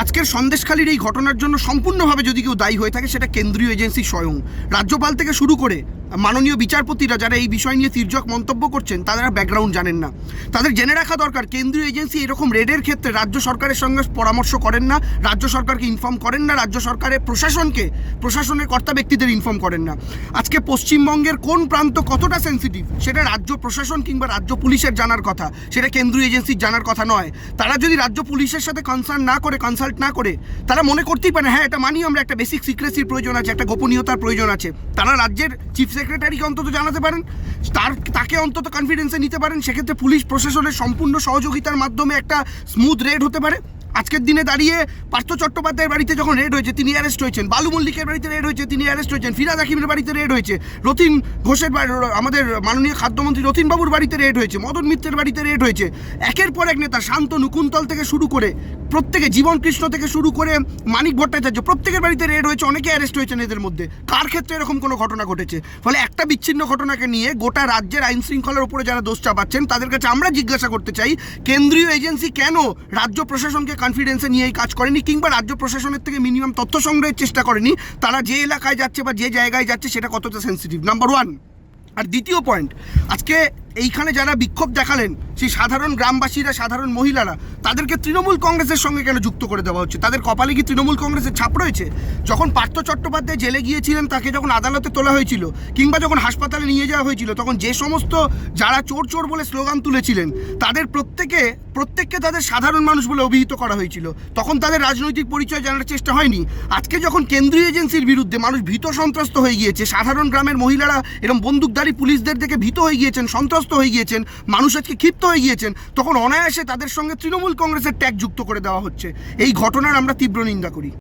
আজকের সন্দেশখালীর এই ঘটনার জন্য সম্পূর্ণভাবে যদি কেউ দায়ী হয়ে থাকে সেটা কেন্দ্রীয় এজেন্সি স্বয়ং। রাজ্যপাল থেকে শুরু করে মাননীয় বিচারপতিরা যারা এই বিষয় নিয়ে তির্যক মন্তব্য করছেন তারা ব্যাকগ্রাউন্ড জানেন না। তাদের জেনে রাখা দরকার কেন্দ্রীয় এজেন্সি এরকম রেডের ক্ষেত্রে রাজ্য সরকারের সঙ্গে পরামর্শ করেন না, রাজ্য সরকারকে ইনফর্ম করেন না, রাজ্য সরকারের প্রশাসনের কর্তা ব্যক্তিদের ইনফর্ম করেন না। আজকে পশ্চিমবঙ্গের কোন প্রান্ত কতটা সেন্সিটিভ সেটা রাজ্য প্রশাসন কিংবা রাজ্য পুলিশের জানার কথা, সেটা কেন্দ্রীয় এজেন্সির জানার কথা নয়। তারা যদি রাজ্য পুলিশের সাথে কনসাল্ট না করে তারা মনে করতেই পারে হ্যাঁ এটা মানি আমরা একটা বেসিক সিক্রেসির প্রয়োজন আছে, একটা গোপনীয়তার প্রয়োজন আছে, তারা রাজ্যের চিফ সেক্রেটারিকে অন্তত জানাতে পারেন, তাকে অন্তত কনফিডেন্সে নিতে পারেন। সেক্ষেত্রে পুলিশ প্রশাসনের সম্পূর্ণ সহযোগিতার মাধ্যমে একটা স্মুথ রেড হতে পারে। আজকের দিনে দাঁড়িয়ে পার্থ চট্টোপাধ্যায়ের বাড়িতে যখন রেড হয়েছে তিনি অ্যারেস্ট হয়েছেন, বালু মল্লিকের বাড়িতে রেড হয়েছে তিনি অ্যারেস্ট হয়েছেন, ফিরাদ হাকিমের বাড়িতে রেড হয়েছে, রতিন ঘোষের আমাদের মাননীয় খাদ্যমন্ত্রী রতিনবাবুর বাড়িতে রেড হয়েছে, মদন মিত্রের বাড়িতে রেড হয়েছে। একের পর এক নেতা শান্তনু কুন্তল থেকে শুরু করে প্রত্যেকে, জীবন কৃষ্ণ থেকে শুরু করে মানিক ভট্টাচার্য, প্রত্যেকের বাড়িতে রেড হয়েছে, অনেকে অ্যারেস্ট হয়েছেন। এদের মধ্যে কার ক্ষেত্রে এরকম কোনো ঘটনা ঘটেছে? ফলে একটা বিচ্ছিন্ন ঘটনাকে নিয়ে গোটা রাজ্যের আইন শৃঙ্খলার উপরে যারা দোষ চাপাচ্ছেন তাদের কাছে আমরা জিজ্ঞাসা করতে চাই কেন্দ্রীয় এজেন্সি কেন রাজ্য প্রশাসনকে কনফিডেন্সে নিয়ে এই কাজ করেনি, কিংবা রাজ্য প্রশাসনের থেকে মিনিমাম তথ্য সংগ্রহের চেষ্টা করেনি তারা যে এলাকায় যাচ্ছে বা যে জায়গায় যাচ্ছে সেটা কতটা সেন্সিটিভ, নাম্বার ওয়ান। আর দ্বিতীয় পয়েন্ট, আজকে এইখানে যারা বিক্ষোভ দেখালেন সেই সাধারণ গ্রামবাসীরা, সাধারণ মহিলারা, তাদেরকে তৃণমূল কংগ্রেসের সঙ্গে কেন যুক্ত করে দেওয়া হচ্ছে? তাদের কপালে কি তৃণমূল কংগ্রেসের ছাপ রয়েছে? যখন পার্থ চট্টোপাধ্যায় জেলে গিয়েছিলেন তাকে যখন আদালতে তোলা হয়েছিল কিংবা যখন হাসপাতালে নিয়ে যাওয়া হয়েছিল তখন যে সমস্ত যারা চোর চোর বলে স্লোগান তুলেছিলেন তাদের প্রত্যেককে তাদের সাধারণ মানুষ বলে অভিহিত করা হয়েছিল। তখন তাদের রাজনৈতিক পরিচয় জানার চেষ্টা হয়নি। আজকে যখন কেন্দ্রীয় এজেন্সির বিরুদ্ধে মানুষ ভীত সন্ত্রস্ত হয়ে গিয়েছে, সাধারণ গ্রামের মহিলারা এরকম বন্দুকধারী পুলিশদের দেখে ভীত হয়ে গিয়েছেন, সন্ত্রস্ত হয়ে গিয়েছেন, মানুষ আজকে ক্ষিপ্ত হয়ে গিয়েছেন, তখন অনায়াসে তাদের সঙ্গে তৃণমূল কংগ্রেসের ট্যাগ যুক্ত করে দেওয়া হচ্ছে। এই ঘটনার আমরা তীব্র নিন্দা করি।